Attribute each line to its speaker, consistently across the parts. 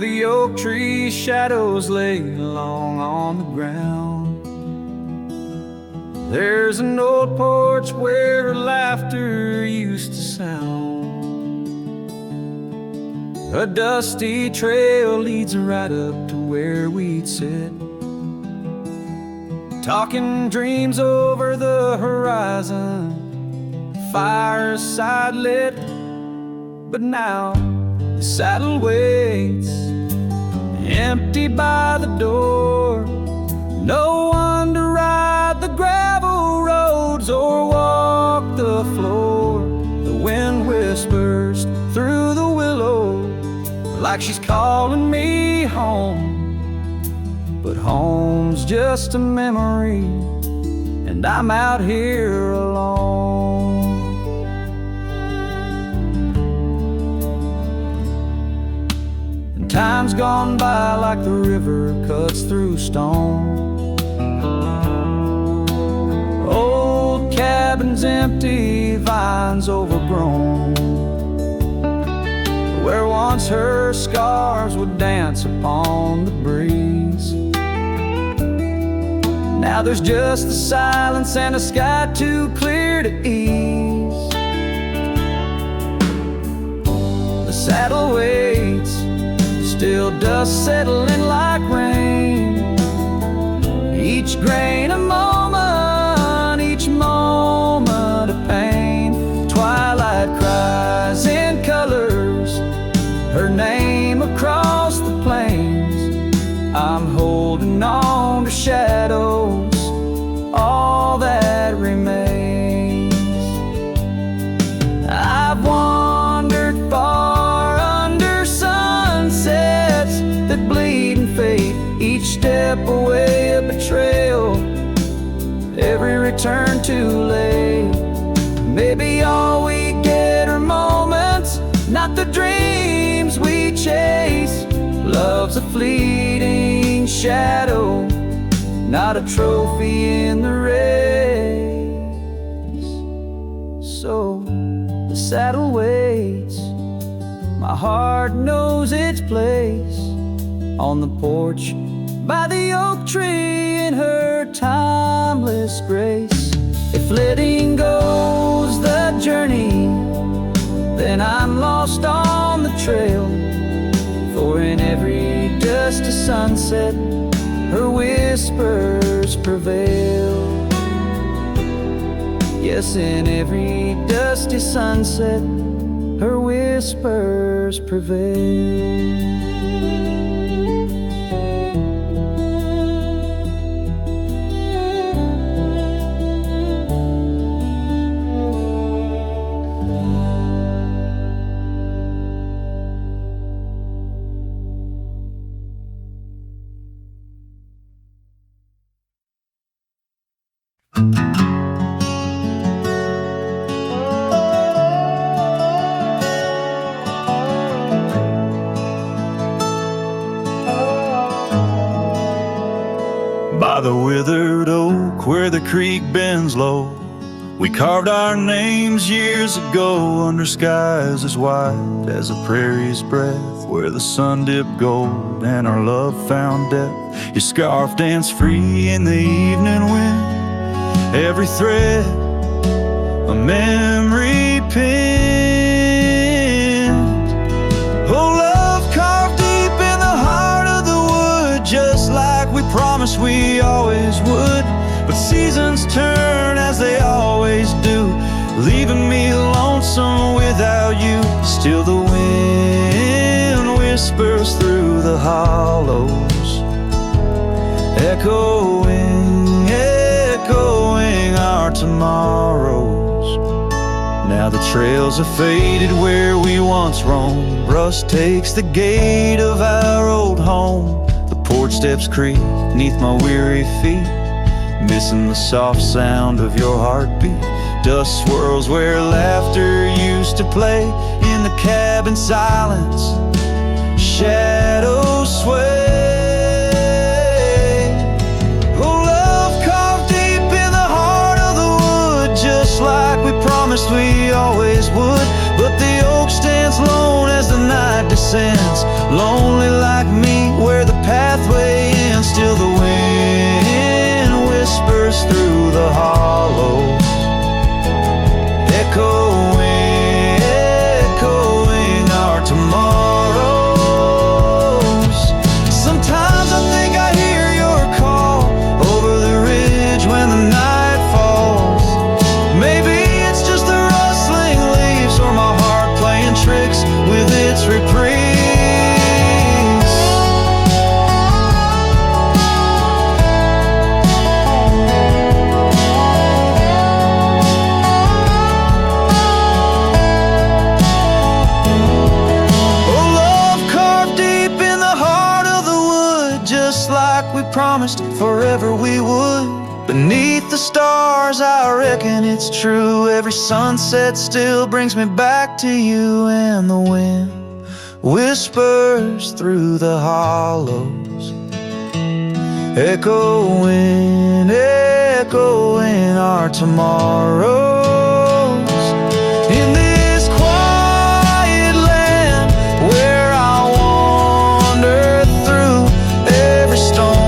Speaker 1: the oak tree shadows lay long on the ground. There's an old porch where laughter used to sound. A dusty trail leads right up to where we'd sit, talking dreams over the horizon, fireside lit. But now the saddle waits, empty by the door. No one to ride the gravel roads or walk the floor. The wind whispers through the willow like she's calling me home. But home's just a memory, and I'm out here alone. And time's gone by like the river cuts through stone. Old cabins empty, vines overgrown, where once her scars would dance upon the breeze. Now there's just the silence and a sky too clear to ease. The saddle waits, still dust settling like rain. Each grain a moment, each moment a pain. Twilight cries in colors, her name across the plains. I'm holding on to shadows, all that remains. I've wandered far under sunsets that bleed and fade. Each step away a betrayal, every return too late. Maybe all we get are moments, not the dreams we chase. Love's a fleeting shadow, not a trophy in the race. So the saddle waits, my heart knows its place on the porch by the oak tree in her timeless grace. If letting go's the journey, then I'm lost on the trail. For in every dusty sunset, her whispers prevail. Yes, in every dusty sunset, her whispers prevail.
Speaker 2: By the withered oak where the creek bends low, we carved our names years ago under skies as white as a prairie's breath, where the sun dipped gold and our love found depth. Your scarf danced free in the evening wind, every thread a memory pinned. Oh, love carved deep in the heart of the wood, just like we promised we always would. But seasons turn as they always do, leaving me lonesome without you. Still the wind whispers through the hollows, echoing, echoing our tomorrows. Now the trails are faded where we once roamed, rust takes the gate of our old home. The porch steps creak neath my weary feet, missing the soft sound of your heartbeat. Dust swirls where laughter used to play, in the cabin silence shadows sway. Oh, love carved deep in the heart of the wood, just like we promised we always would. But the oak stands lone as the night descends, lonely like whispers through the hollows, echoing, echoing our tomorrows. Sometimes I think I hear your call over the ridge when the night falls. Maybe it's just the rustling leaves or my heart playing tricks with its reprise. Promised forever we would. Beneath the stars, I reckon it's true. Every sunset still brings me back to you, and the wind whispers through the hollows, echoing, echoing our tomorrows. In this quiet land where I wander through, every stone,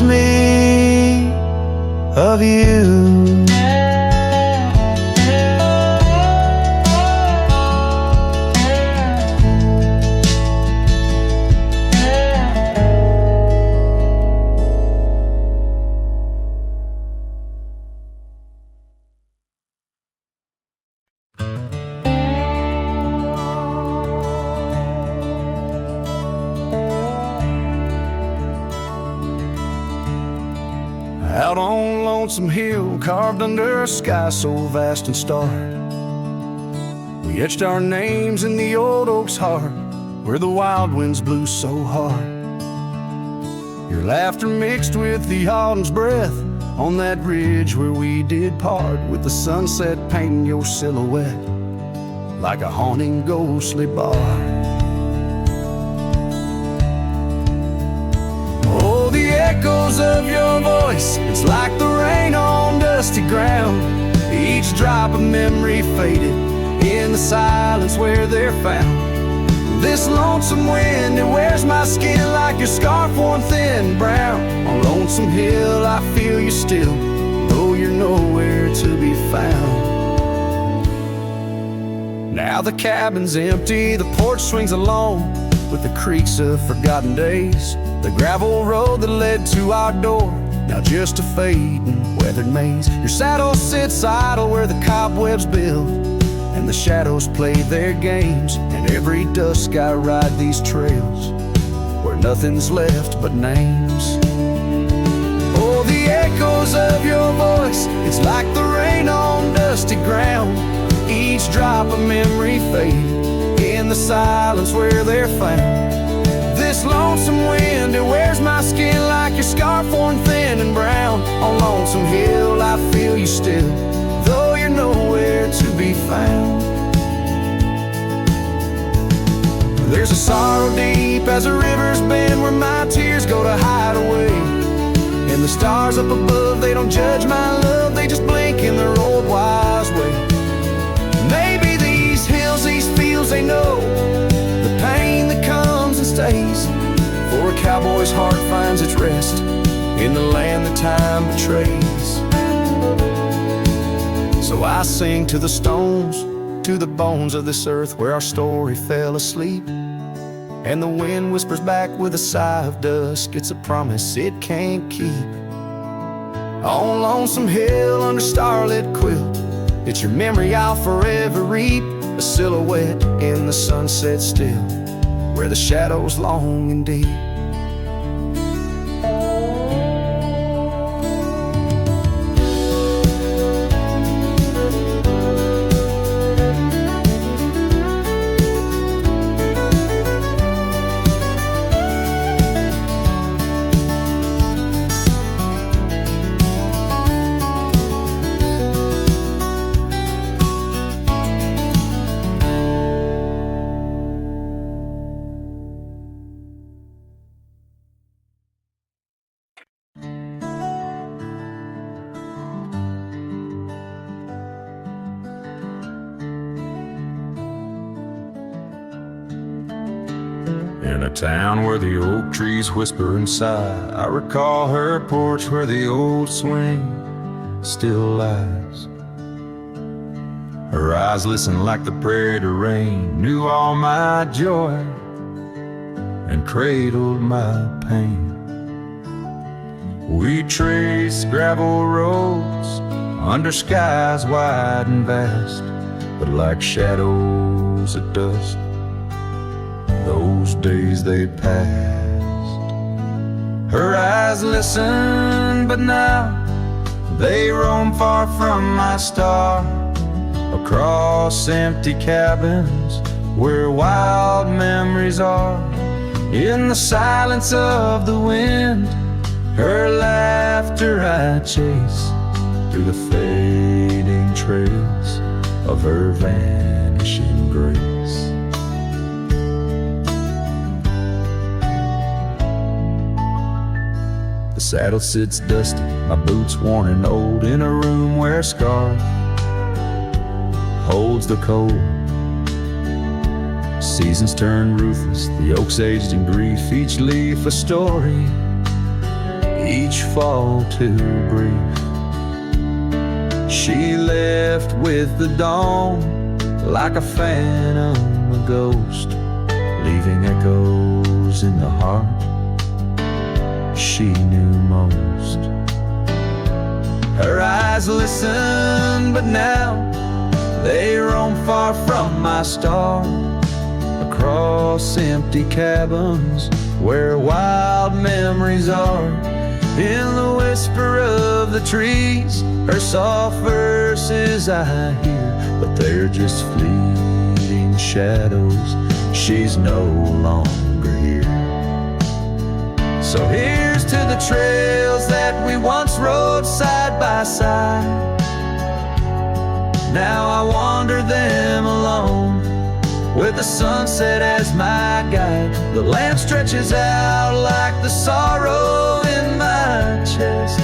Speaker 2: me of you.
Speaker 1: Out on Lonesome Hill, carved under a sky so vast and stark, we etched our names in the old oak's heart, where the wild winds blew so hard. Your laughter mixed with the autumn's breath on that ridge where we did part, with the sunset painting your silhouette like a haunting ghostly bar. The echoes of your voice, it's like the rain on dusty ground. Each drop of memory faded in the silence where they're found. This lonesome wind, it wears my skin like your scarf worn thin brown. On Lonesome Hill I feel you still, though you're nowhere to be found. Now the cabin's empty, the porch swings alone with the creaks of forgotten days. The gravel road that led to our door, now just a fading weathered maze. Your saddle sits idle where the cobwebs build, and the shadows play their games. And every dusk I ride these trails where nothing's left but names. Oh, the echoes of your voice, it's like the rain on dusty ground. Each drop of memory faded in the silence where they're found. This lonesome wind, it wears my skin like your scarf worn thin and brown. On Lonesome Hill I feel you still, though you're nowhere to be found. There's a sorrow deep as the rivers bend, where my tears go to hide away. And the stars up above, they don't judge my love, they just blink in their old wise way. Maybe these hills, these fields, they know the pain that comes and stays. For a cowboy's heart finds its rest in the land that time betrays. So I sing to the stones, to the bones of this earth where our story fell asleep. And the wind whispers back with a sigh of dusk, it's a promise it can't keep. On Lonesome Hill under starlit quilt, it's your memory I'll forever reap. A silhouette in the sunset still, where the shadows long and deep.
Speaker 2: In a town where the oak trees whisper and sigh, I recall her porch where the old swing still lies. Her eyes listened like the prairie to rain, knew all my joy and cradled my pain. We traced gravel roads under skies wide and vast, but like shadows at dusk, those days they passed. Her eyes listen, but now they roam far from my star, across empty cabins where wild memories are. In the silence of the wind, her laughter I chase through the fading trails of her vanishing grace. The saddle sits dusty, my boots worn and old, in a room where a scarf holds the cold. Seasons turn ruthless, the oaks aged in grief, each leaf a story, each fall too brief. She left with the dawn like a phantom, a ghost, leaving echoes in the heart she knew most. Her eyes listen, but now they roam far from my star, across empty cabins where wild memories are. In the whisper of the trees, her soft verses I hear, but they're just fleeting shadows, she's no longer here. So here's to the trails that we once rode side by side. Now I wander them alone, with the sunset as my guide. The land stretches out like the sorrow in my chest.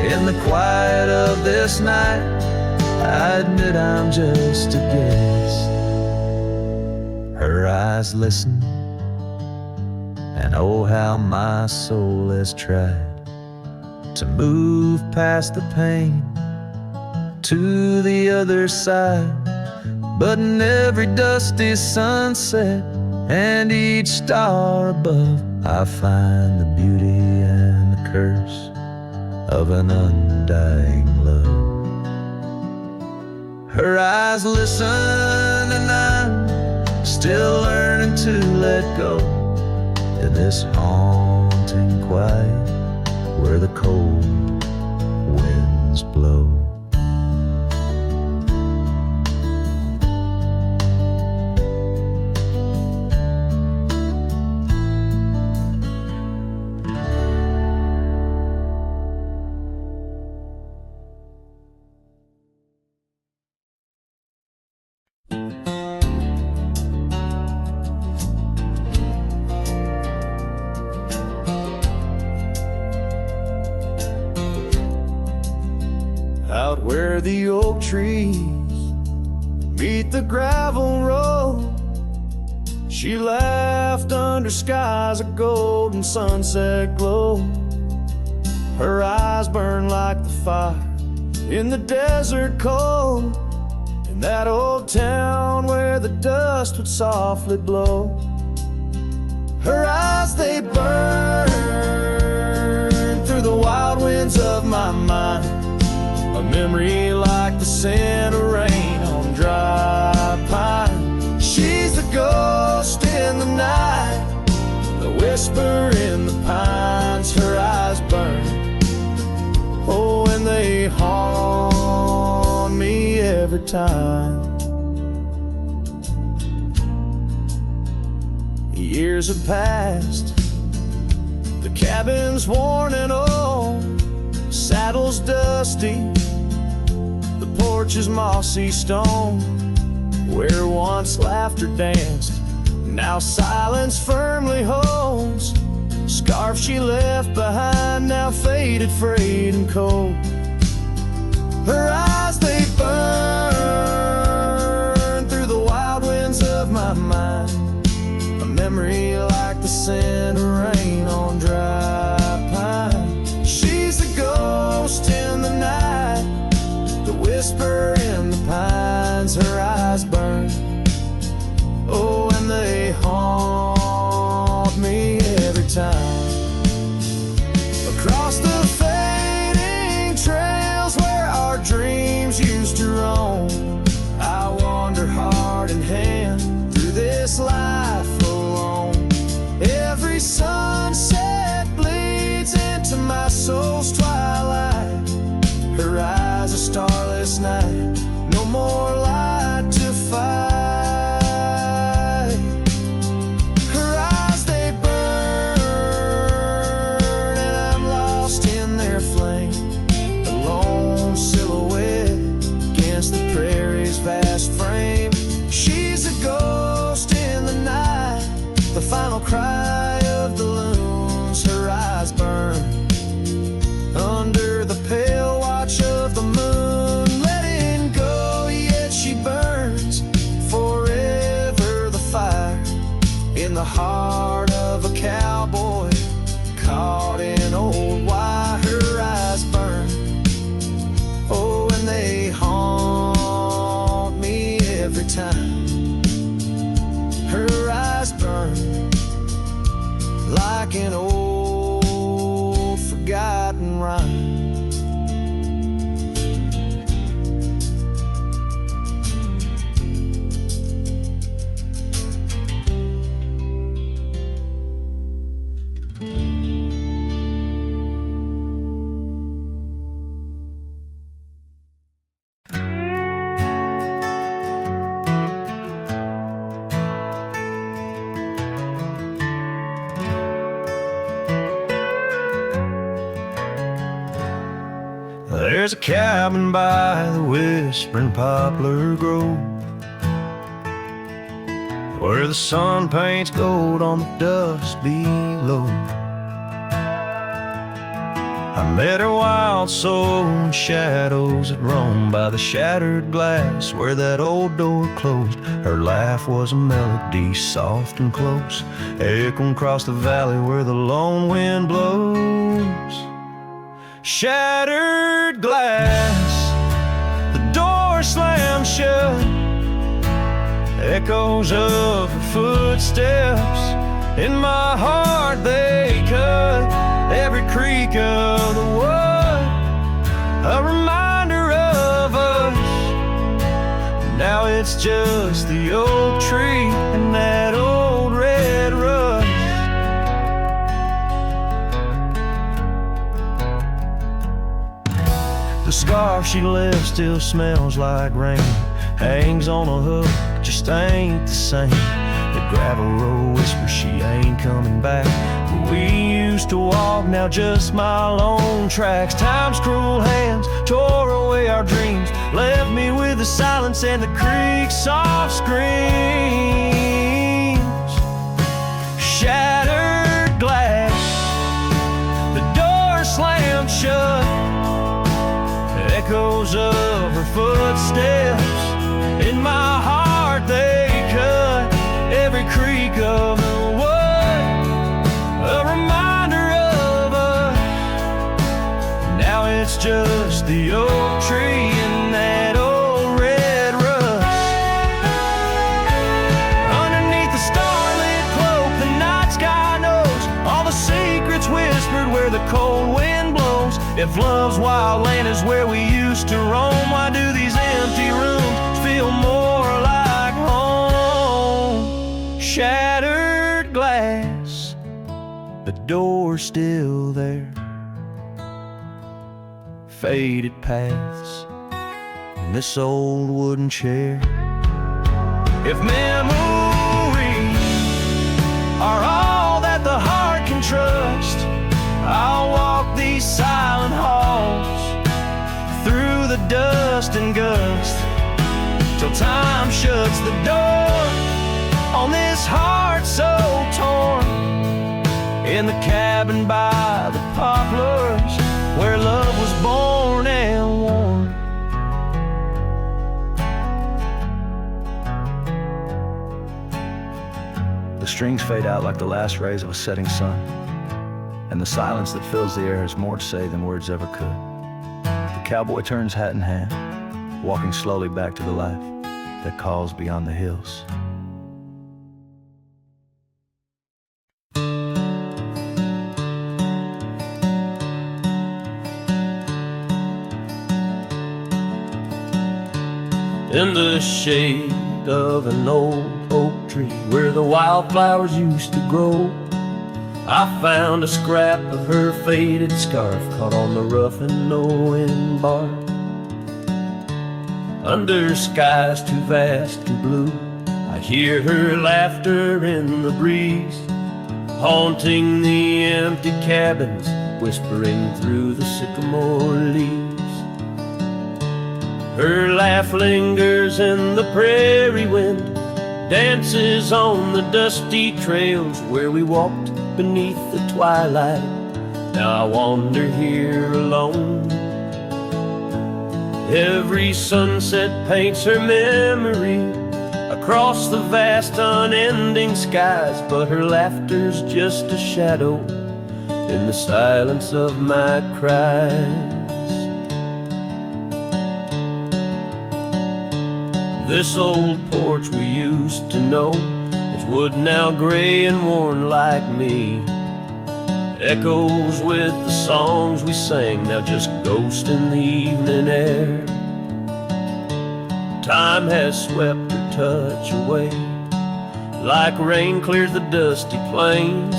Speaker 2: In the quiet of this night, I admit I'm just a guest. Her eyes listen, and oh how my soul has tried to move past the pain to the other side. But in every dusty sunset and each star above, I find the beauty and the curse of an undying love. Her eyes listen, and I'm still learning to let go in this haunting quiet where the cold winds blow. Out where the oak trees meet the gravel road, she laughed under skies of golden sunset glow. Her eyes burned like the fire in the desert cold, in that old town where the dust would softly blow. Her eyes, they burn through the wild winds of my mind, a memory like the scent of rain on dry pine. She's the ghost in the night, the whisper in the pines. Her eyes burn, oh, and they haunt me every time. Years have passed, the cabin's worn and old, saddle's dusty, the porch is mossy stone. Where once laughter danced, now silence firmly holds. Scarf she left behind, now faded, frayed and cold. Her eyes, they burn through the wild winds of my mind,
Speaker 1: memory like the scent of rain on dry pine. She's a ghost in the night, the whisper in the pines. Her eyes burn, oh, and they haunt me every time. Across the fading trails where our dreams used to roam, I wander heart in hand through this life alone. Every sunset bleeds into my soul's twilight. Her eyes a starless night, no more light to fight. Her eyes, they burn, and I'm lost in their flame, a lone silhouette against the prairie's vast frame. She's a ghost in the night, the final cry of the loons. Her eyes burn under the pale watch of the moon, letting go, yet she burns forever. The fire in the heart of a cowboy caught in old wire. Her eyes burn, oh, and they haunt me every time. Her eyes burn like an old forgotten rhyme. There's a cabin by the whispering poplar grove, where the sun paints gold on the dust below. I met her wild soul in shadows that roam by the shattered glass where that old door closed. Her laugh was a melody soft and close, echoing across the valley where the lone wind blows. Shattered glass, the door slammed shut, echoes of her footsteps in my heart they cut. Every creak of the wood, a reminder of us. Now it's just the oak tree and that old red rust. The scarf she left still smells like rain, hangs on a hook, just ain't the same. The gravel road whispers she ain't coming back, but we used to walk, now just my lone tracks. Time's cruel hands tore away our dreams, left me with the silence and the creek's soft screams. Shattered glass, the door slammed shut, echoes of her footsteps in my heart they cut. Every creak of the wood, a reminder of us. Now it's just the oak tree and that old red rust. Underneath the starlit cloak, the night sky knows all the secrets whispered where the cold wind blows. If love's wild land is where we used to roam, why do these empty rooms feel more like home? Shattered glass, the door's still there, faded paths in this old wooden chair. If memories are all that the heart can trust, I'll walk these silent halls through the dust and gust till time shuts the door on this heart so torn. In the cabin by the poplars where love was born and worn. The strings fade out like the last rays of a setting sun, and the silence that fills the air has more to say than words ever could. The cowboy turns hat in hand, walking slowly back to the life that calls beyond the hills.
Speaker 3: In the shade of an old oak tree where the wildflowers used to grow, I found a scrap of her faded scarf caught on the rough and knowing bark. Under skies too vast and blue, I hear her laughter in the breeze, haunting the empty cabins, whispering through the sycamore leaves. Her laugh lingers in the prairie wind, dances on the dusty trails where we walked beneath the twilight. Now I wander here alone. Every sunset paints her memory across the vast unending skies, but her laughter's just a shadow in the silence of my cries. This old porch we used to know is wood now gray and worn like me. Echoes with the songs we sang, now just ghosts in the evening air. Time has swept her touch away, like rain clears the dusty plains,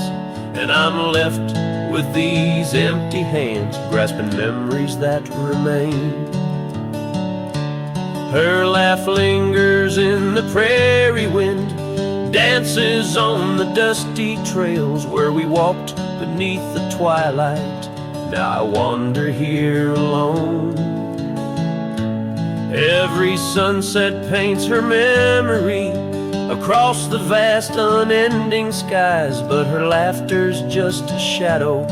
Speaker 3: and I'm left with these empty hands, grasping memories that remain. Her laugh lingers in the prairie wind, dances on the dusty trails where we walked beneath the twilight. Now I wander here alone. Every sunset paints her memory across the vast unending skies, but her laughter's just a shadow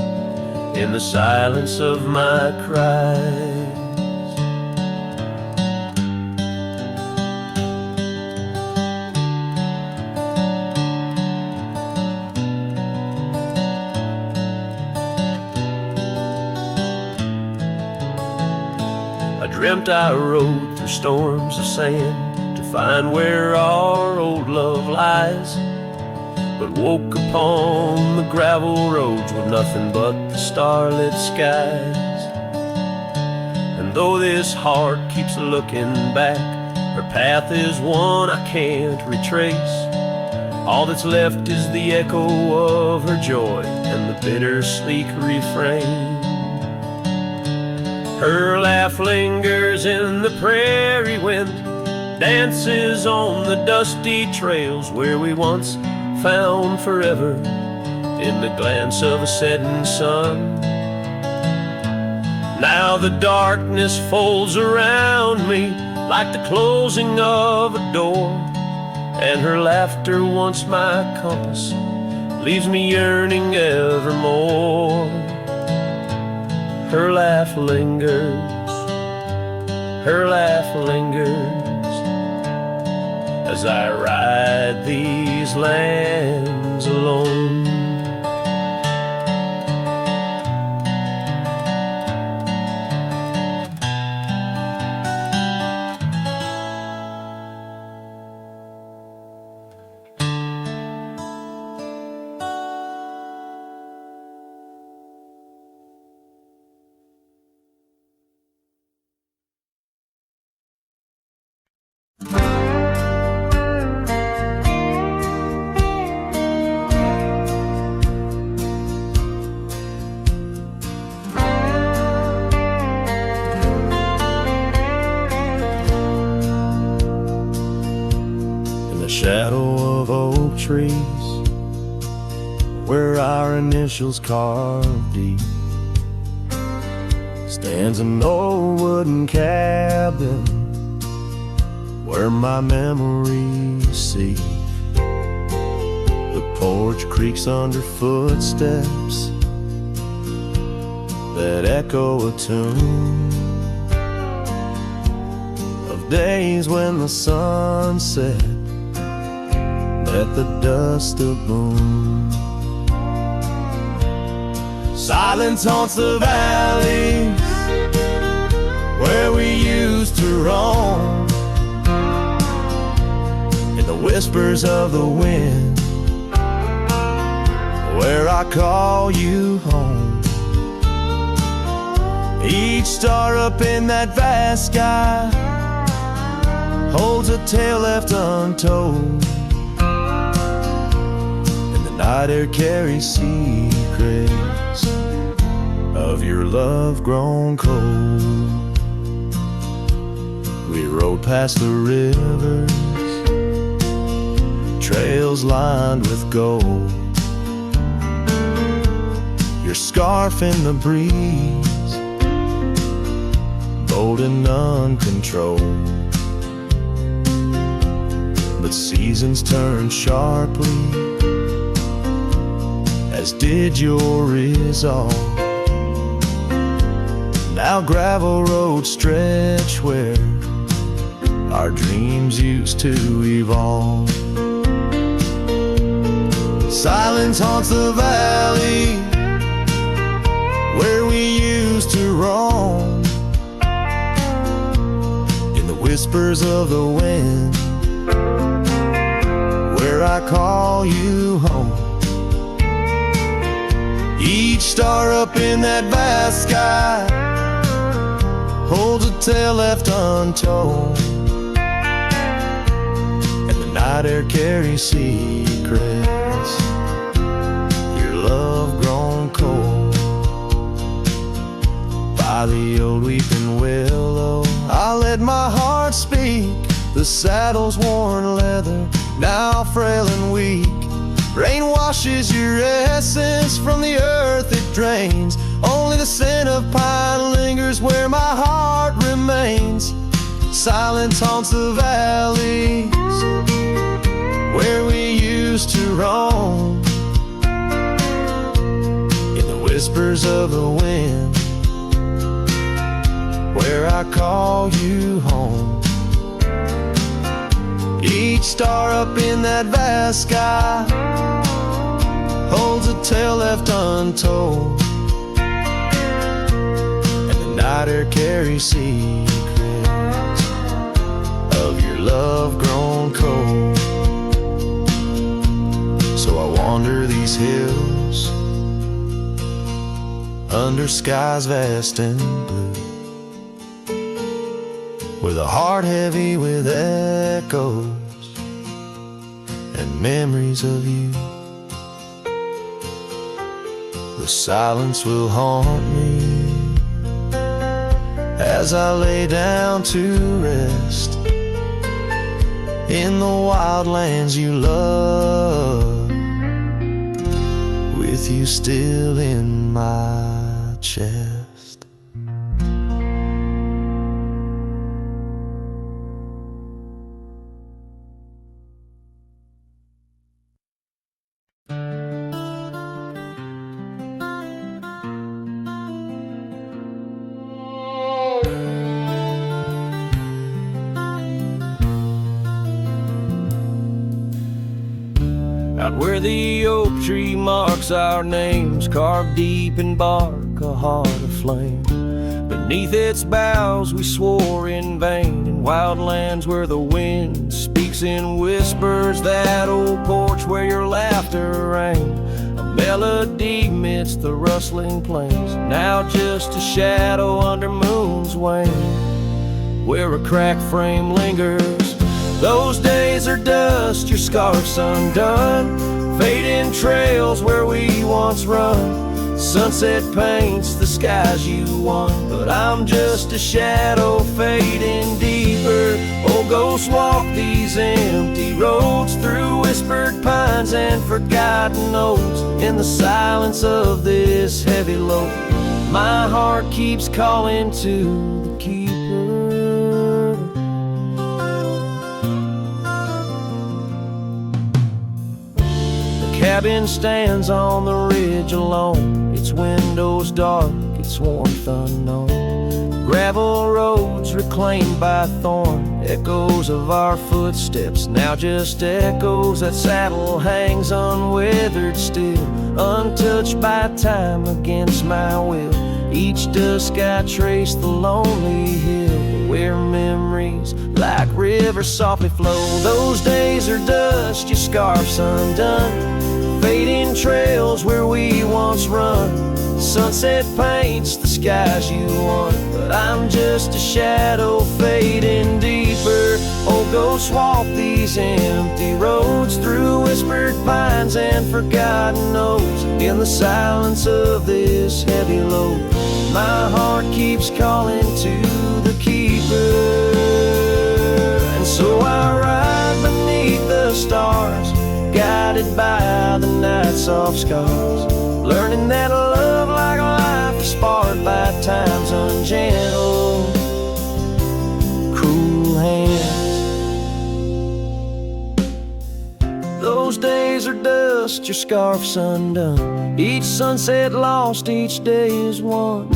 Speaker 3: in the silence of my cries. Dreamt I rode through storms of sand to find where our old love lies, but woke upon the gravel roads with nothing but the starlit skies. And though this heart keeps looking back, her path is one I can't retrace. All that's left is the echo of her joy and the bitter sleek refrain. Her laugh lingers in the prairie wind, dances on the dusty trails where we once found forever in the glance of a setting sun. Now the darkness folds around me like the closing of a door, and her laughter, once my compass, leaves me yearning evermore. Her laugh lingers, her laugh lingers, as I ride these lands alone.
Speaker 2: Shadow of oak trees, where our initials carved deep, stands an old wooden cabin where my memories seep. The porch creaks under footsteps that echo a tune of days when the sun set. at the dust of moon. Silence haunts the valley where we used to roam, in the whispers of the wind where I call you home. Each star up in that vast sky holds a tale left untold, and the night air carries secrets of your love grown cold. We rode past the rivers, trails lined with gold, your scarf in the breeze, bold and uncontrolled. But seasons turn sharply, as did your resolve. Now gravel roads stretch where our dreams used to evolve. Silence haunts the valley where we used to roam, in the whispers of the wind where I call you home. Each star up in that vast sky holds a tale left untold, and the night air carries secrets, your love grown cold. By the old weeping willow I let my heart speak, the saddle's worn leather now frail and weak. Rain washes your essence from the earth it drains, only the scent of pine lingers where my heart remains. Silence haunts the valleys where we used to roam, in the whispers of the wind where I call you home. Each star up in that vast sky holds a tale left untold, and the night air carries secrets of your love grown cold. So I wander these hills under skies vast and blue, with a heart heavy with echoes and memories of you. The silence will haunt me as I lay down to rest in the wild lands you love, with you still in my chest.
Speaker 3: Out where the oak tree marks our names, carved deep in bark, a heart aflame. Beneath its boughs we swore in vain, in wild lands where the wind speaks in whispers, that old porch where your laughter rang, a melody midst the rustling plains, now just a shadow under moon's wane, where a cracked frame lingers. Those days are dust, your scarf's undone, fading trails where we once run. Sunset paints the skies you won, but I'm just a shadow fading deeper. Oh, ghosts walk these empty roads through whispered pines and forgotten oaks. In the silence of this heavy load, my heart keeps calling to the keeper. Cabin stands on the ridge alone, its windows dark, its warmth unknown. Gravel roads reclaimed by thorn, Echoes of our footsteps, now just echoes. That saddle hangs unweathered still, untouched by time against my will. Each dusk I trace the lonely hill where memories like rivers softly flow. Those days are dust, your scarf's undone, fading trails where we once run. Sunset paints the skies you want, but I'm just a shadow fading deeper. Oh, ghosts walk these empty roads through whispered pines and forgotten oaks. In the silence of this heavy load, my heart keeps calling to the keeper. And so I ride beneath the stars, guided by the night's soft scars, learning that love like life is sparred by time's ungentle, cruel hands. Those days are dust, your scarf's undone, each sunset lost, each day is won.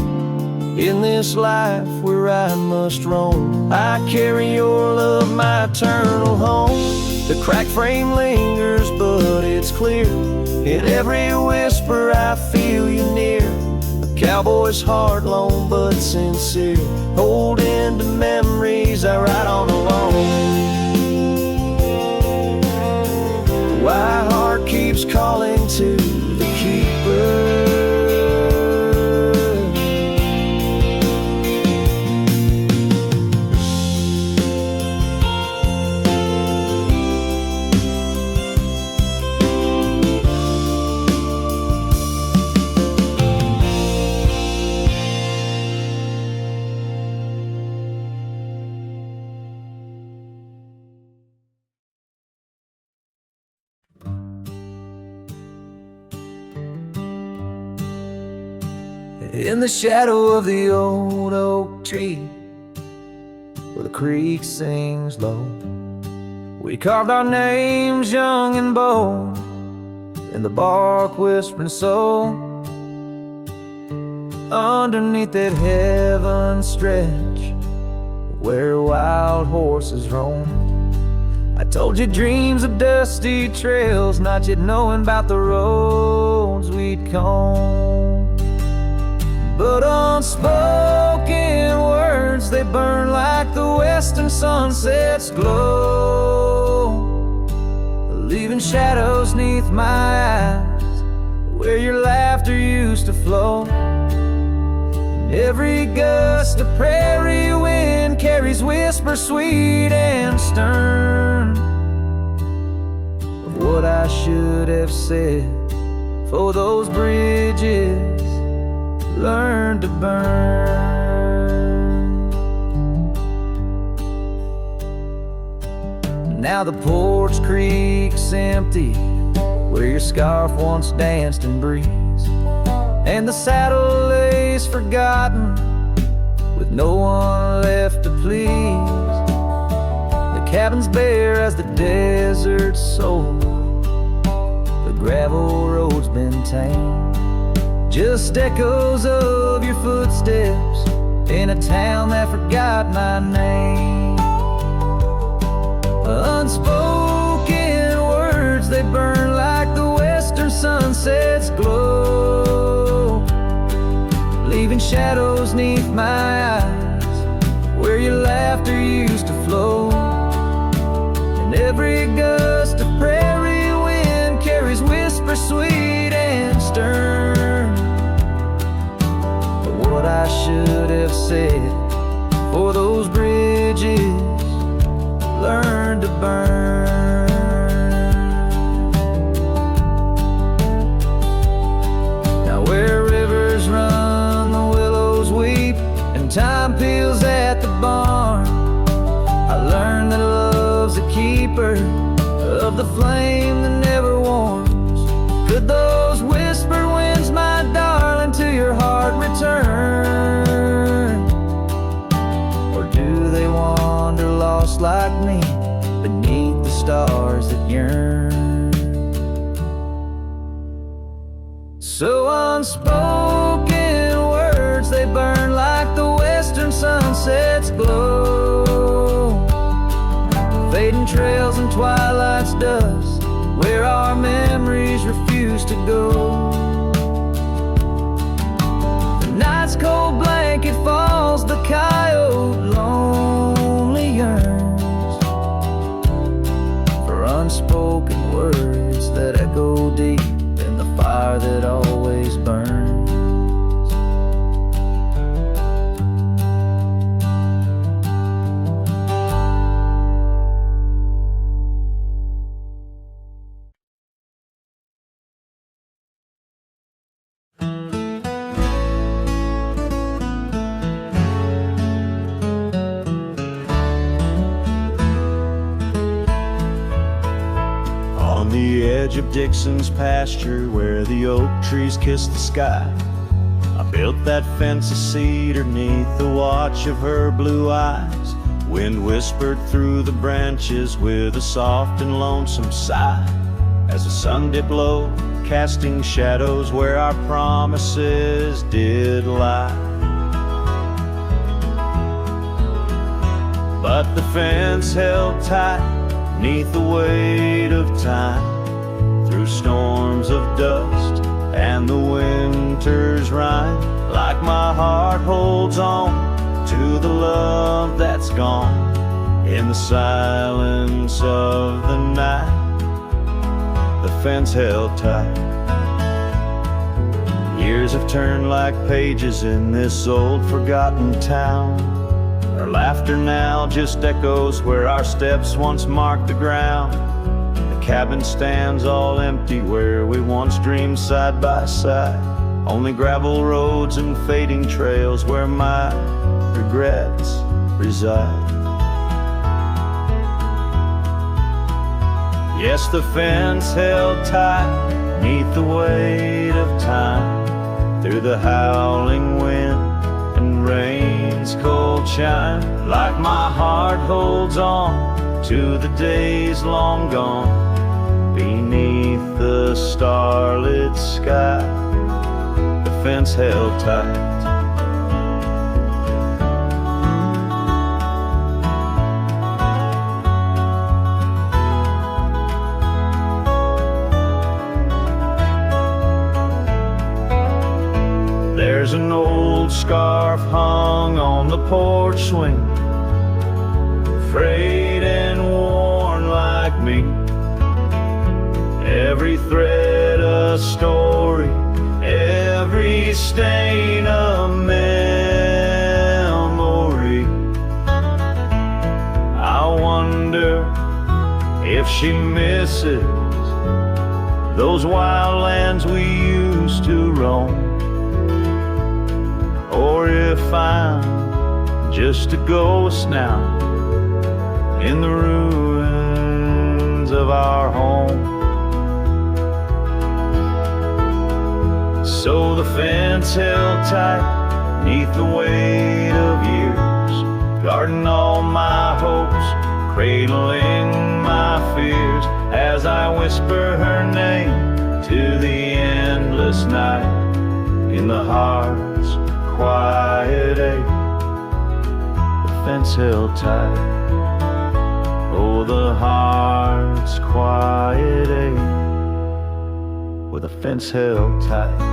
Speaker 3: In this life where I must roam, I carry your love, my eternal home. The cracked frame lingers, but it's clear. In every whisper I feel you near. A cowboy's heart, lone but sincere, holding to memories I ride on alone. My heart keeps calling to the keeper. In the shadow of the old oak tree, where the creek sings low, we carved our names young and bold in the bark whispering soul. Underneath that heaven stretch where wild horses roam, I told you dreams of dusty trails, not yet knowing about the roads we'd comb. But unspoken words, they burn like the western sunset's glow, leaving shadows neath my eyes where your laughter used to flow. And every gust of prairie wind carries whispers sweet and stern of what I should have said, for those bridges learn to burn. Now the porch creak's empty where your scarf once danced in breeze, and the saddle lays forgotten with no one left to please. The cabin's bare as the desert's soul, the gravel road's been tamed, just echoes of your footsteps in a town that forgot my name. Unspoken words, they burn like the western sunset's glow, leaving shadows neath my eyes where your laughter used to flow. And every gust of prairie wind carries whispers sweet and stern, what I should have said, for those bridges learn to burn. Now where rivers run, the willows weep, and time peels at the barn, I learned that love's a keeper of the flame that never warms. Could those whispered winds, my darling, to your heart return? Or do they wander lost like me beneath the stars that yearn? So unspoken words, they burn like the western sunset's glow,
Speaker 1: trails and twilight's dust, where our memories refuse to go. The night's cold blanket falls, the coyote lonely yearns for unspoken words that echo deep in the fire that always burns.
Speaker 2: On the edge of Dixon's pasture, where the oak trees kiss the sky, I built that fence of cedar neath the watch of her blue eyes. Wind whispered through the branches with a soft and lonesome sigh, as the sun dipped low, casting shadows where our promises did lie. But the fence held tight neath the weight of time, through storms of dust and the winter's rime. Like my heart holds on to the love that's gone in the silence of the night, the fence held tight. Years have turned like pages in this old forgotten town. Our laughter now just echoes where our steps once marked the ground. The cabin stands all empty where we once dreamed side by side. Only gravel roads and fading trails where my regrets reside. Yes, the fence held tight neath the weight of time, through the howling wind and rain's cold chime. Like my heart holds on to the days long gone, beneath the starlit sky, the fence held tight. There's an old scarf hung on the porch swing, frayed and worn like me. Every thread a story, every stain a memory. I wonder if she misses those wild lands we used to roam, or if I'm just a ghost now in the ruins of our home. So the fence held tight neath the weight of years, guarding all my hopes, cradling my fears, as I whisper her name to the endless night in the heart's quiet ache. The fence held tight, oh, the heart's quiet ache, with a fence held tight.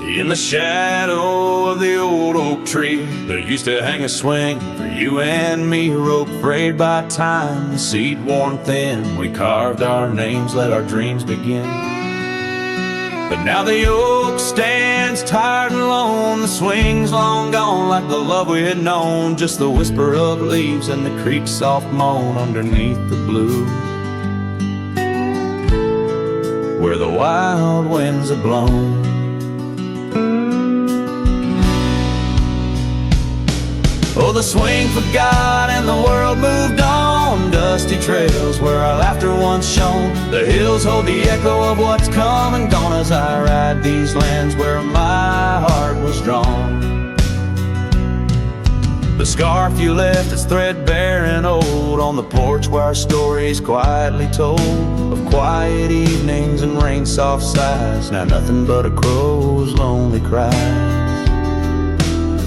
Speaker 3: In the shadow of the old oak tree, there used to hang a swing for you and me, a rope frayed by time, the seed worn thin. We carved our names, let our dreams begin. But now the oak stands tired and alone, the swing's long gone like the love we had known, just the whisper of leaves and the creek's soft moan underneath the blue, where the wild winds have blown. Oh, the swing forgot and the world moved on,
Speaker 2: dusty trails where our laughter once shone. The hills hold the echo of what's come and gone as I ride these lands where my heart was drawn. The scarf you left is threadbare and old on the porch where our stories quietly told of quiet evenings and rain-soft sighs. Now nothing but a crow's lonely cry.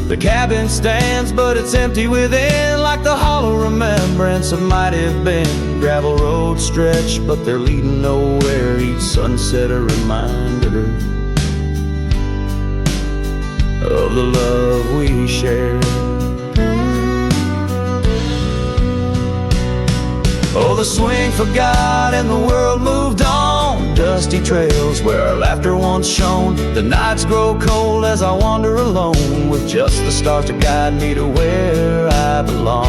Speaker 2: The cabin stands, but it's empty within, like the hollow remembrance of might have been. Gravel roads stretch, but they're leading nowhere. Each sunset a reminder of the love we shared. Oh, the swing forgot and the world moved on. Dusty trails where our laughter once shone. The nights grow cold as I wander alone, with just the stars to guide me to where I belong.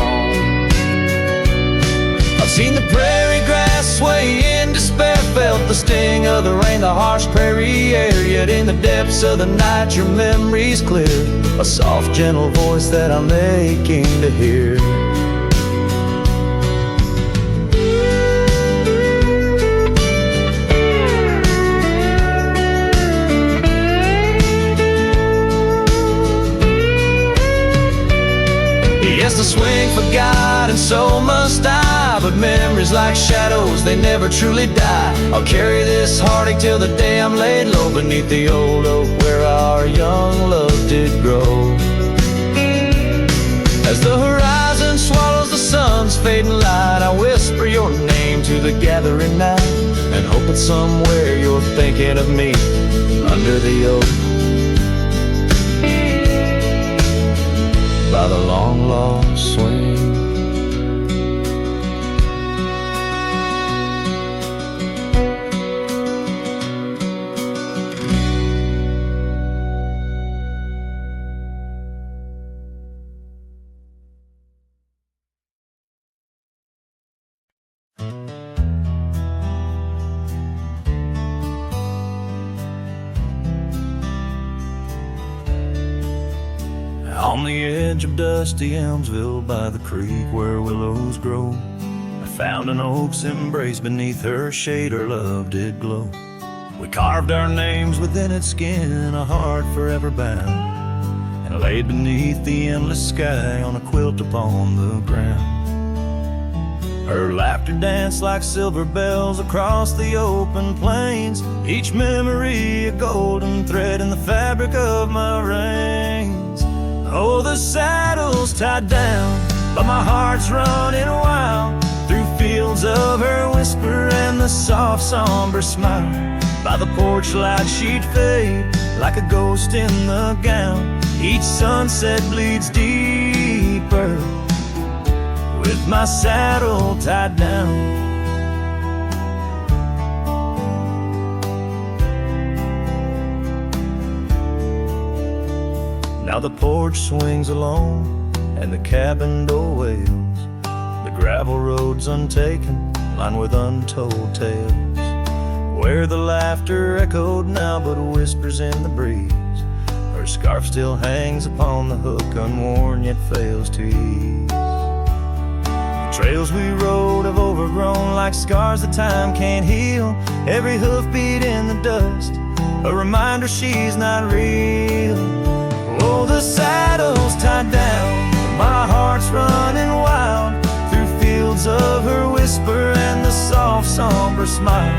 Speaker 2: I've seen the prairie grass sway in despair, felt the sting of the rain, the harsh prairie air. Yet in the depths of the night your memory's clear, a soft gentle voice that I'm aching to hear. Yes, the swing forgot and so must I, but memories like shadows, they never truly die. I'll carry this heartache till the day I'm laid low beneath the old oak where our young love did grow. As the horizon swallows the sun's fading light, I whisper your name to the gathering night, and hope that somewhere you're thinking of me under the oak by the long lost swing. On the edge of dusty Elmsville by the creek where willows grow, I found an oak's embrace beneath her shade her love did glow. We carved our names within its skin, a heart forever bound, and laid beneath the endless sky on a quilt upon the ground. Her laughter danced like silver bells across the open plains, each memory a golden thread in the fabric of my reins. Oh, the saddle's tied down, but my heart's running wild through fields of her whisper and the soft somber smile. By the porch light she'd fade like a ghost in the gown. Each sunset bleeds deeper with my saddle tied down. Now the porch swings alone and the cabin door wails, the gravel road's untaken, lined with untold tales, where the laughter echoed now but whispers in the breeze. Her scarf still hangs upon the hook, unworn yet fails to ease. The trails we rode have overgrown like scars that time can't heal. Every hoofbeat in the dust, a reminder she's not real. Oh, the saddle's tied down, my heart's running wild through fields of her whisper and the soft somber smile.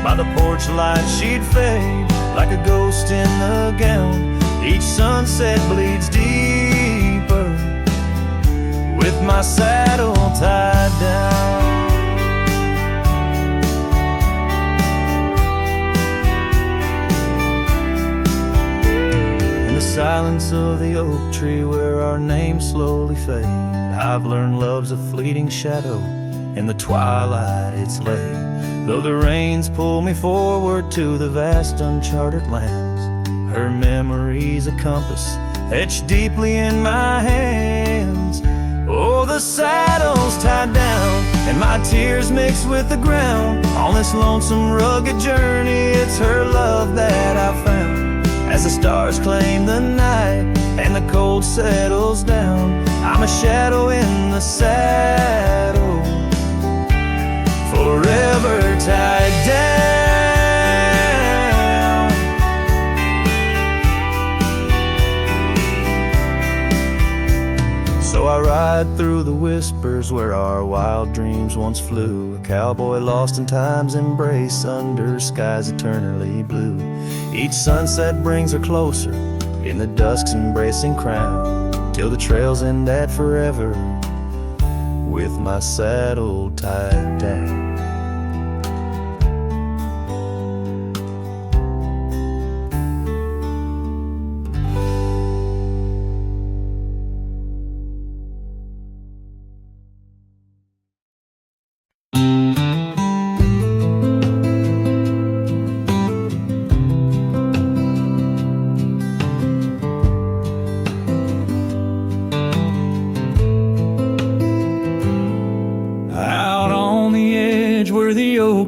Speaker 2: By the porch light she'd fade like a ghost in the gown. Each sunset bleeds deeper with my saddle tied down. The silence of the oak tree where our names slowly fade, I've learned love's a fleeting shadow, in the twilight it's laid. Though the rains pull me forward to the vast uncharted lands, her memory's a compass etched deeply in my hands. Oh, the saddle's tied down and my tears mix with the ground. On this lonesome rugged journey, it's her love that I found. As the stars claim the night and the cold settles down, I'm a shadow in the saddle So I ride through the whispers where our wild dreams once flew, a cowboy lost in time's embrace under skies eternally blue. Each sunset brings her closer in the dusk's embracing crown, till the trails end at forever with my saddle tied down.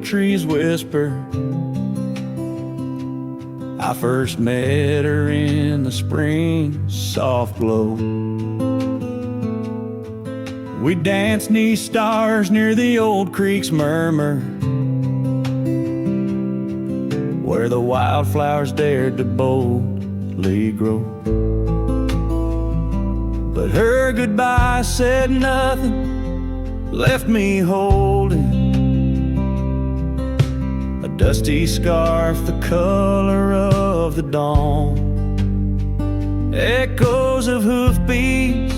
Speaker 1: Trees whisper. I first met her in the spring soft glow. We danced 'neath stars near the old creek's murmur, where the wildflowers dared to boldly grow. But her goodbye said nothing, left me holding dusty scarf the color of the dawn. Echoes of hoofbeats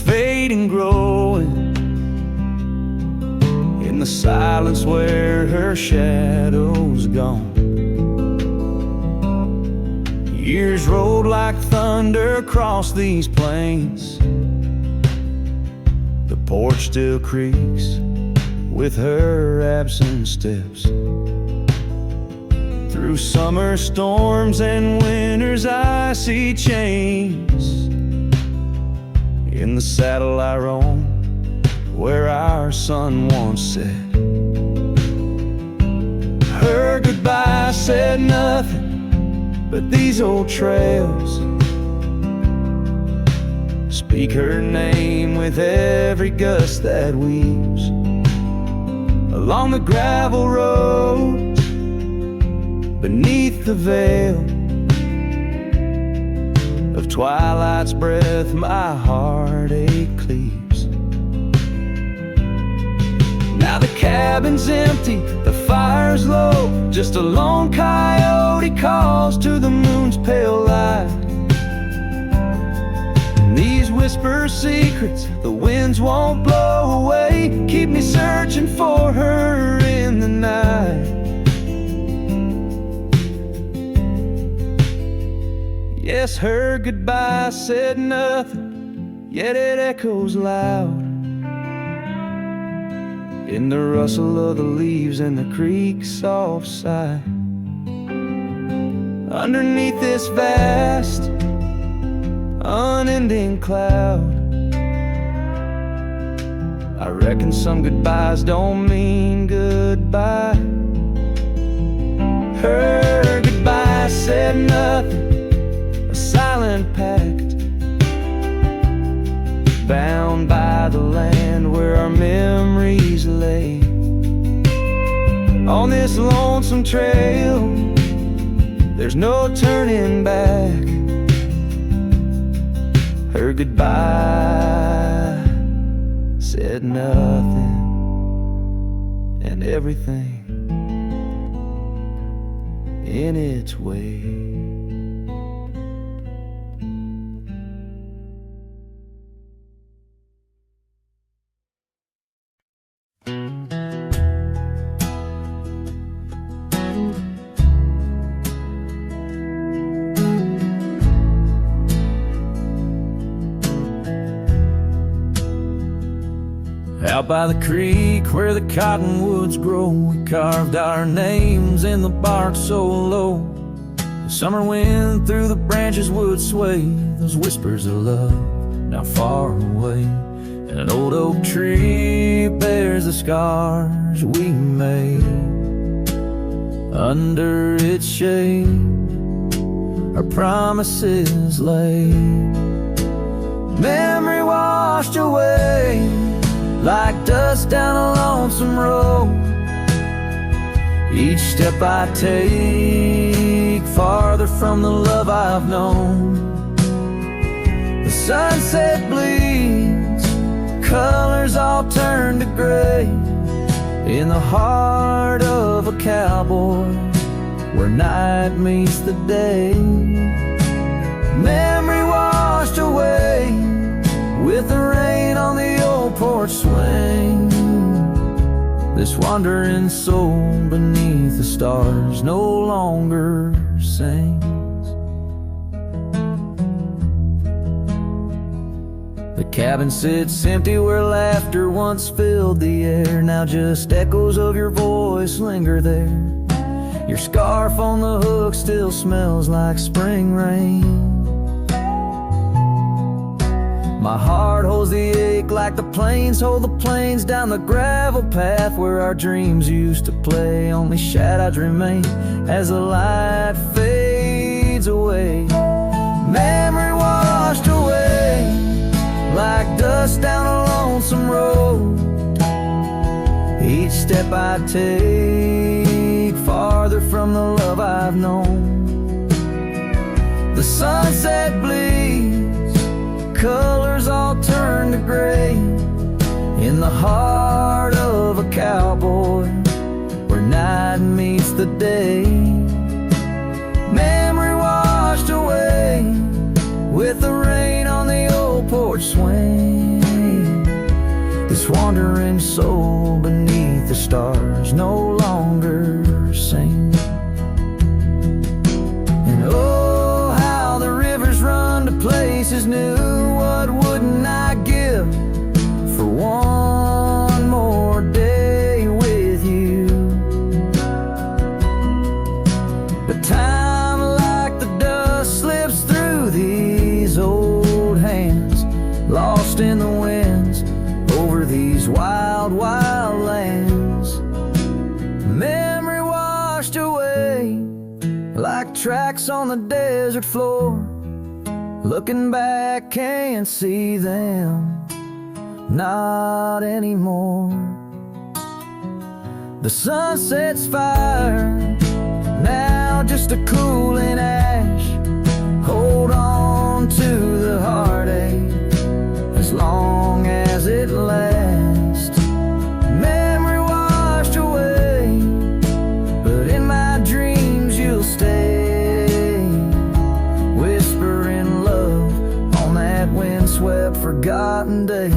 Speaker 1: fade and growing in the silence where her shadow's gone. Years rolled like thunder across these plains. The porch still creaks with her absent steps. Through summer storms and winter's icy chains, in the saddle I roam where our sun once set. Her goodbye said nothing, but these old trails speak her name with every gust that weaves along the gravel roads beneath the veil of twilight's breath. My heartache cleaves. Now the cabin's empty, the fire's low, just a lone coyote calls to the moon's pale light. And these whisper secrets the winds won't blow away, keep me searching for her in the night. Yes, her goodbye said nothing, yet it echoes loud in the rustle of the leaves and the creek's soft sigh. Underneath this vast, unending cloud, I reckon some goodbyes don't mean goodbye. Her goodbye said nothing, a silent pact, bound by the land where our memories lay. On this lonesome trail, there's no turning back. Her goodbye said nothing, and everything in its way. Out by the creek where the cottonwoods grow, we carved our names in the bark so low. The summer wind through the branches would sway those whispers of love now far away. And an old oak tree bears the scars we made. Under its shade our promises lay. Memory washed away like dust down a lonesome road. Each step I take farther from the love I've known. The sunset bleeds, colors all turn to gray. In the heart of a cowboy, where night meets the day, memory washed away with the rain on the old porch swing. This wandering soul beneath the stars no longer sings. The cabin sits empty where laughter once filled the air. Now just echoes of your voice linger there. Your scarf on the hook still smells like spring rain. My heart holds the ache like the plains hold the plains down the gravel path where our dreams used to play. Only shadows remain as the light fades away. Memory washed away like dust down a lonesome road. Each step I take farther from the love I've known. The sunset bleeds, colors all turn to gray. In the heart of a cowboy, where night meets the day, memory washed away with the rain on the old porch swing. This wandering soul beneath the stars no longer sings. And oh, how the rivers run to places new. What wouldn't I give for one more day with you? But time like the dust slips through these old hands, lost in the winds over these wild, wild lands. Memory washed away like tracks on the desert floor. Looking back, can't see them, not anymore. The sunset's fire, now just a cooling ash. Hold on to the heartache as long as it lasts. Memory washed away, but in my dreams you'll stay, whispering love on that windswept forgotten day.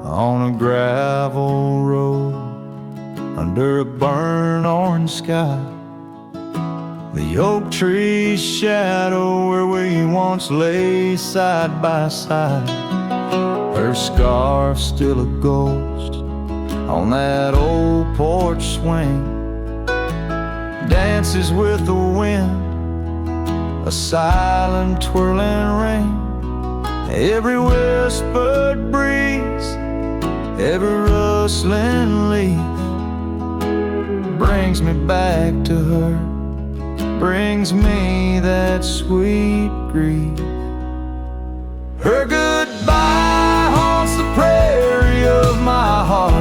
Speaker 2: On a gravel road under a burnt orange sky, the oak tree's shadow where we once lay side by side. Her scarf's still a ghost on that old porch swing, dances with the wind, a silent twirling ring. Every whispered breeze, every rustling leaf brings me back to her, brings me that sweet grief. Her goodbye haunts the prairie of my heart.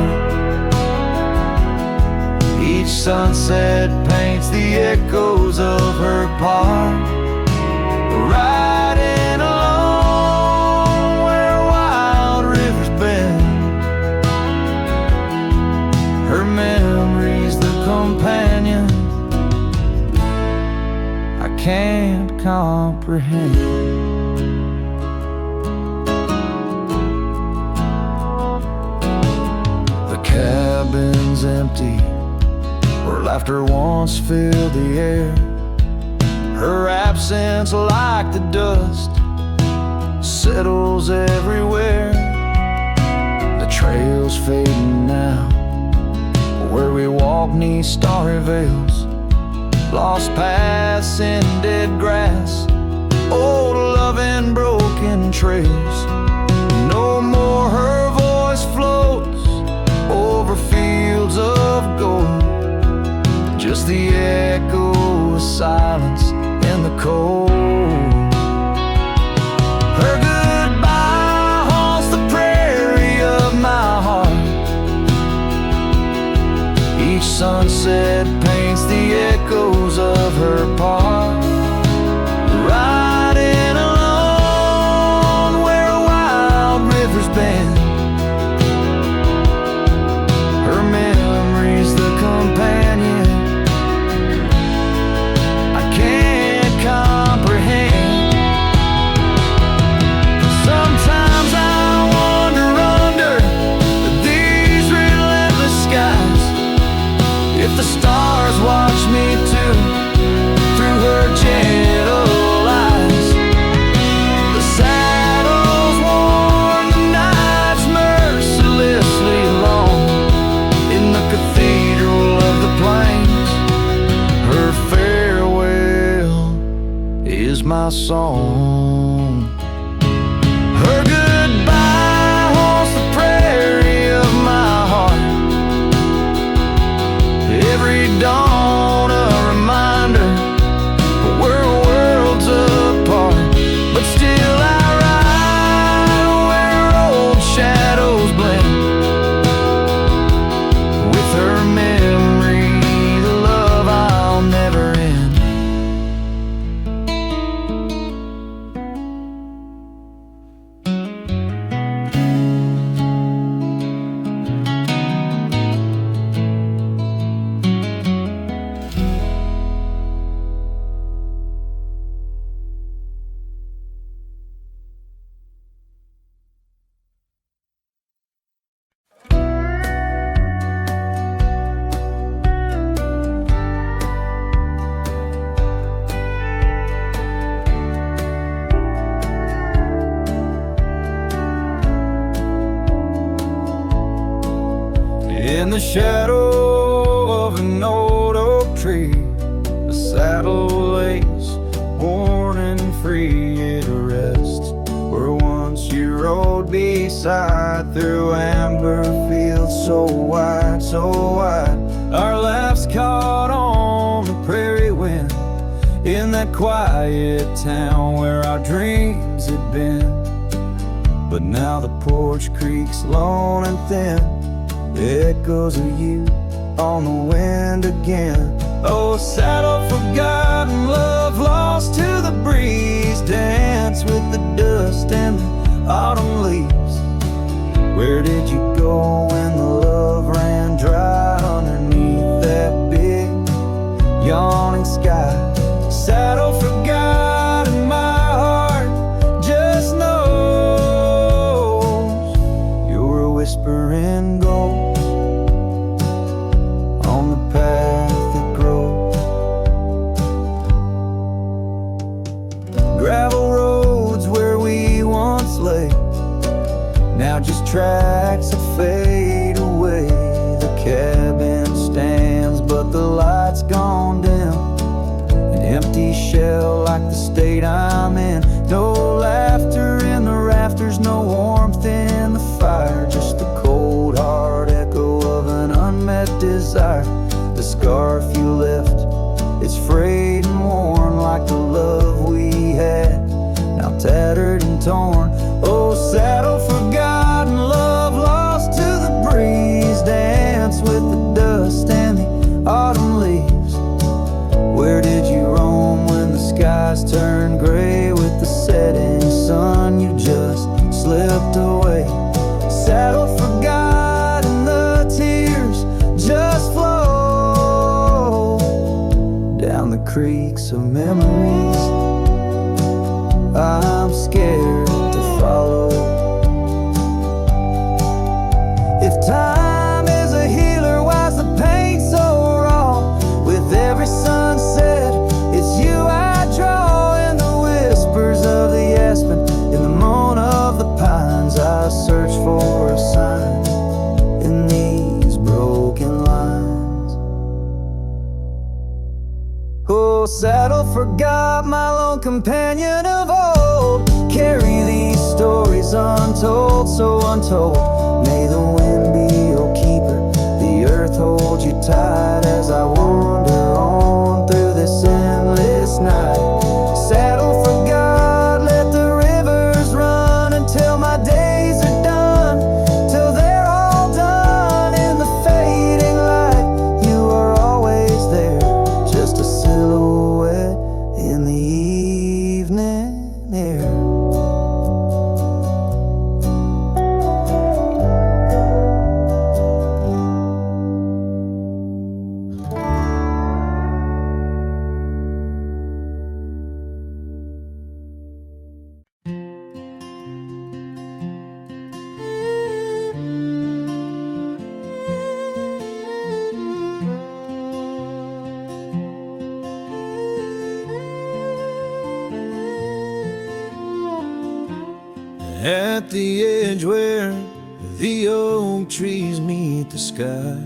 Speaker 2: Each sunset paints the echoes of her part, riding along where wild rivers bend. Her memory's the companion I can't comprehend. The cabin's empty where laughter once filled the air. Her absence, like the dust, settles everywhere. The trail's fading now, where we walk 'neath starry veils, lost paths in dead grass, old loving broken trails. No more her voice floats over fields of gold, just the echo of silence in the cold. Her goodbye haunts the prairie of my heart. Each sunset paints the echoes of her part. Riding alone where wild rivers bend, her memory's the companion I can't comprehend. Sometimes I wander under these relentless skies. If the stars watch me too, through her gentle eyes, the saddles worn, the nights mercilessly long. In the cathedral of the plains, her farewell is my song. Her goodbye haunts the prairie of my heart. Every dawn a reminder we're worlds apart, but still I ride where old shadows blend. With her memory, the love I'll never end. In the shadow of an old oak tree, a saddle lays worn and free. It rests where once you rode beside, through amber fields so wide, so wide. Our laughs caught on the prairie wind, in that quiet town where our dreams had been. But now the porch creaks lone and thin, echoes of you on the wind again. Oh, saddle forgotten, love lost to the breeze, dance with the dust and the autumn leaves. Where did you go when the love ran dry underneath that big yawning sky? Saddle forgotten, my heart just knows you're a whispering ghost on the path that grows. Gravel roads where we once lay, now just tracks that fade away. The cabin stands, but the light's gone dim, an empty shell like the state I'm in. No laughter in the rafters, no warmth in the fire, just the cold hard echo of an unmet desire. The scarf you left, it's frayed and worn like the love we had, now tattered and torn. Oh, saddle forgotten, love lost to the breeze, dance with the dust and the autumn leaves. Where did you roam when the skies turned gray? With the setting sun you just slipped away. Saddle forgotten, the tears just flow down the creeks of memories. I'm scared to follow. If time is a healer, why's the pain so raw? With every sunset, it's you I draw. In the whispers of the aspen, in the moan of the pines, I search for a sign in these broken lines. saddle, forgot my lone companion of old. Carry these
Speaker 1: is untold, so untold. May the wind be your keeper, the earth hold you tight as I wander on through this endless night. Saddle for God, let the rivers run until my days are done, till they're all done in the fading light. You are always there, just a silhouette in the evening air.
Speaker 2: At the edge where the oak trees meet the sky,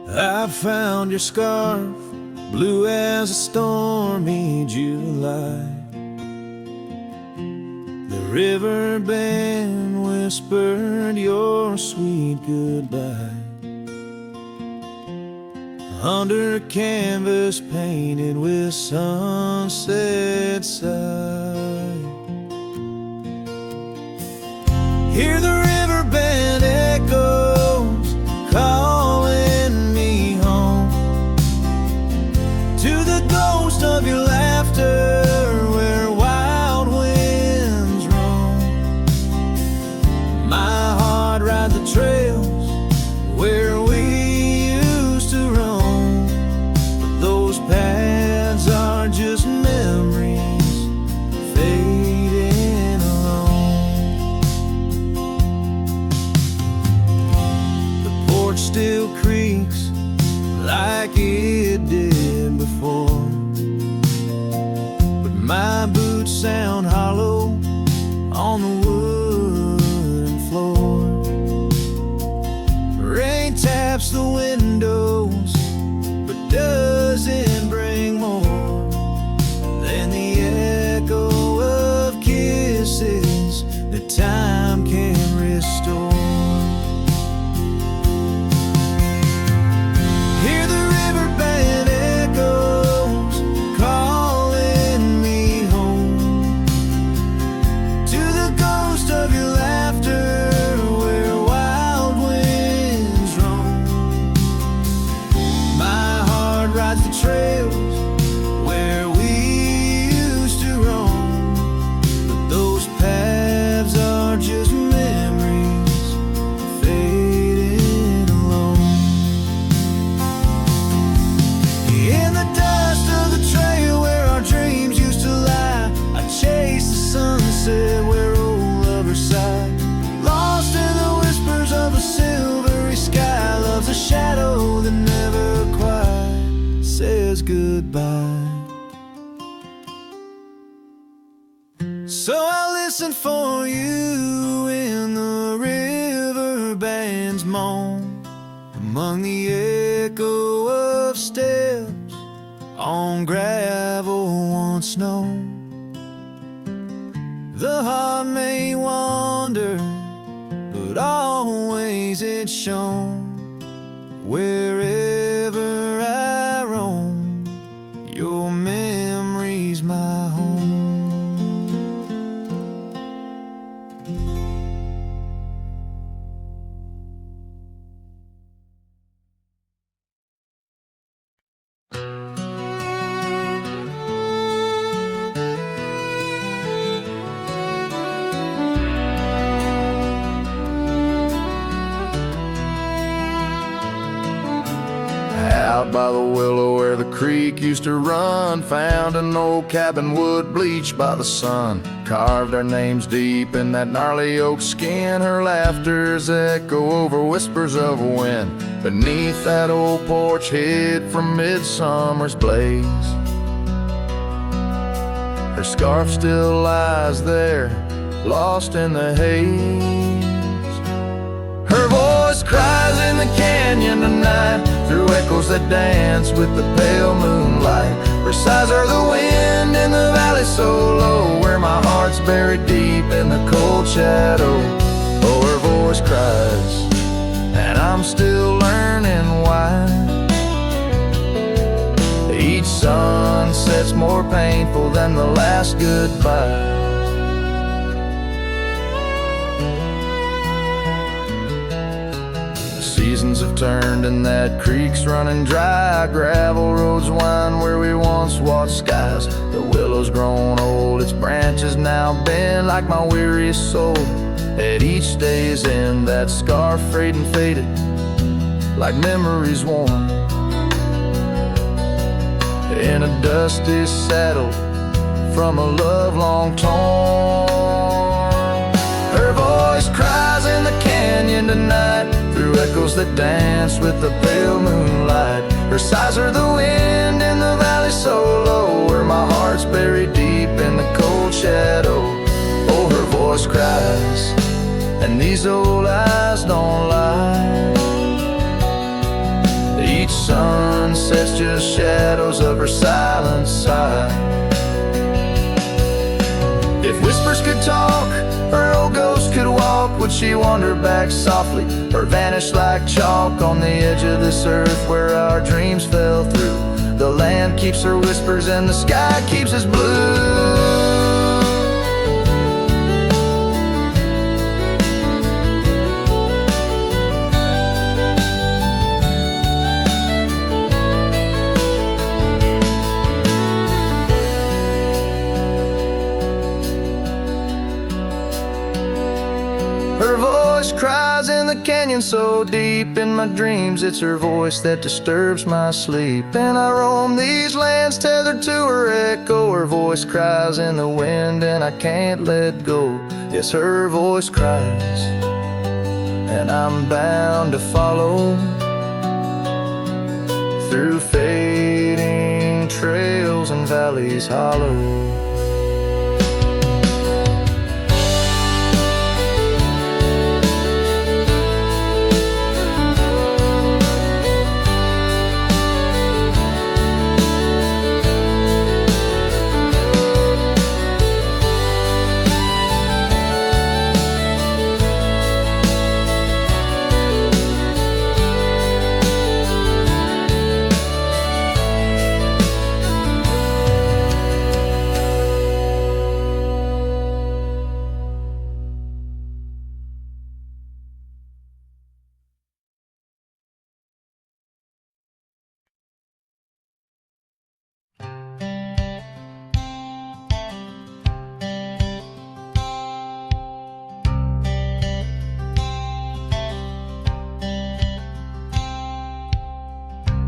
Speaker 2: I found your scarf, blue as a stormy July. The river band whispered your sweet goodbye under a canvas painted with sunset side. Hear the river band echoes calling me home to the ghost of your laughter where wild winds roam. My heart rides the trails where we used to roam, but those paths are just memories fading alone. The porch still creaks like it did before, but my boots sound hollow on the wooden floor. Rain taps the windows, but doesn't bring more than the echo of kisses that time can restore. Hear the river band echoes calling me home to the ghost of your laughter where wild winds roam. My heart rides the trails where we used to roam, but those paths are just memories fading alone. In the dust of the trail where our dreams used to lie, I chase the sunset where old lovers sigh. Lost in the whispers of a silvery sky, love's a shadow that never quite says goodbye. So I listen for you in the river band's moan, among the echo of steps on gravel once known. The heart may wander, but always it's shown. Wherever I roam, your memory's my home.
Speaker 4: Out by the willow where the creek used to run, found an old cabin wood bleached by the sun. Carved our names deep in that gnarly oak skin. Her laughter's echo over whispers of wind. Beneath that old porch hid from midsummer's blaze. Her scarf still lies there, lost in the haze. Her voice cries in the canyon tonight, through echoes that dance with the pale moonlight. light. Her sighs are the wind in the valley so low, where my heart's buried deep in the cold shadow. Oh, her voice cries, and I'm still learning why. Each sunset's more painful than the last goodbye. Seasons have turned and that creek's running dry. Gravel roads wind where we once watched skies. The willow's grown old, its branches now bend like my weariest soul. At each day's end, that scar frayed and faded like memories worn. In a dusty saddle from a love long torn. Her voice cries in the canyon tonight, through echoes that dance with the pale moonlight. Her sighs are the wind in the valley so low, where my heart's buried deep in the cold shadow. Oh, her voice cries, and these old eyes don't lie. Each sunset's just shadows of her silent sigh. If whispers could talk, her old ghost could walk, would she wander back softly, or vanish like chalk on the edge of this earth where our dreams fell through? The land keeps her whispers and the sky keeps us blue. Her voice cries in the canyon so deep in my dreams. It's her voice that disturbs my sleep. And I roam these lands tethered to her echo. Her voice cries in the wind and I can't let go. Yes, her voice cries, and I'm bound to follow through fading trails and valleys hollow.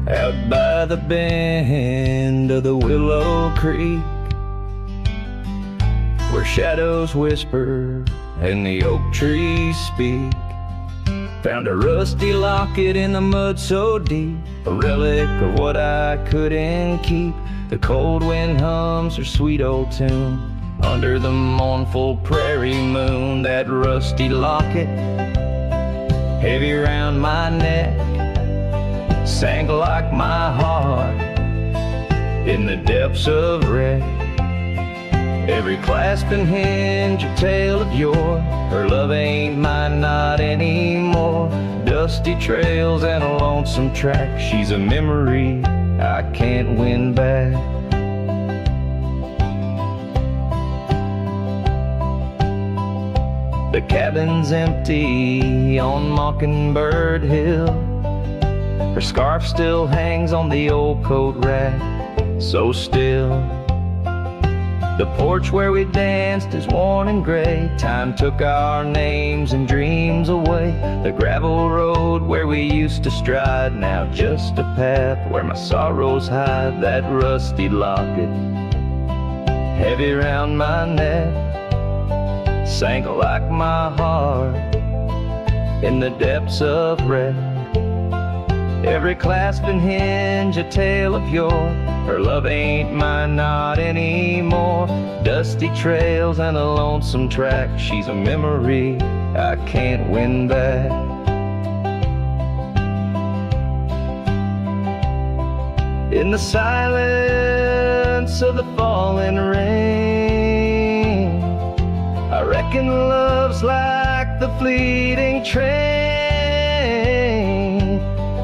Speaker 1: Out by the bend of the Willow Creek, where shadows whisper and the oak trees speak, found a rusty locket in the mud so deep, a relic of what I couldn't keep. The cold wind hums her sweet old tune under the mournful prairie moon. That rusty locket, heavy round my neck, sank like my heart in the depths of wreck. Every clasp and hinge a tale of yore. Her love ain't mine, not anymore. Dusty trails and a lonesome track. She's a memory I can't win back. The cabin's empty on Mockingbird Hill. Her scarf still hangs on the old coat rack, so still. The porch where we danced is worn and gray. Time took our names and dreams away. The gravel road where we used to stride, now just a path where my sorrows hide. That rusty locket, heavy round my neck, sank like my heart in the depths of wreck. Every clasp and hinge a tale of yore. Her love ain't mine, not anymore. Dusty trails and a lonesome track. She's a memory I can't win back.
Speaker 5: in the silence of the falling rain. I reckon love's like the fleeting train.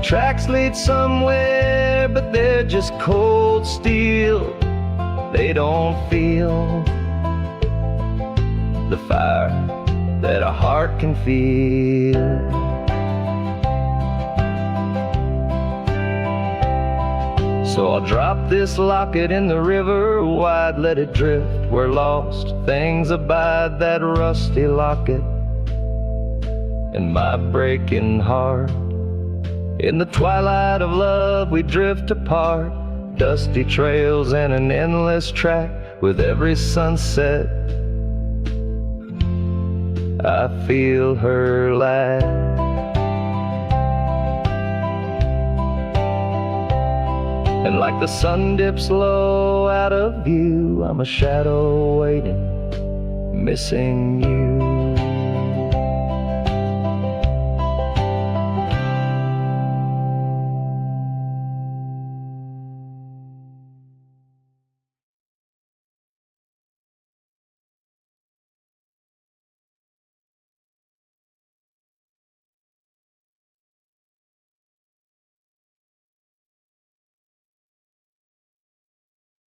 Speaker 5: Tracks lead somewhere, but they're just cold steel. They don't feel the fire that a heart can feel. So I'll drop this locket in the river wide, let it drift where lost things abide. That rusty locket and my breaking heart. In the twilight of love we drift apart, dusty trails and an endless track. With every sunset I feel her laugh. And like the sun dips low out of view, I'm a shadow waiting, missing you.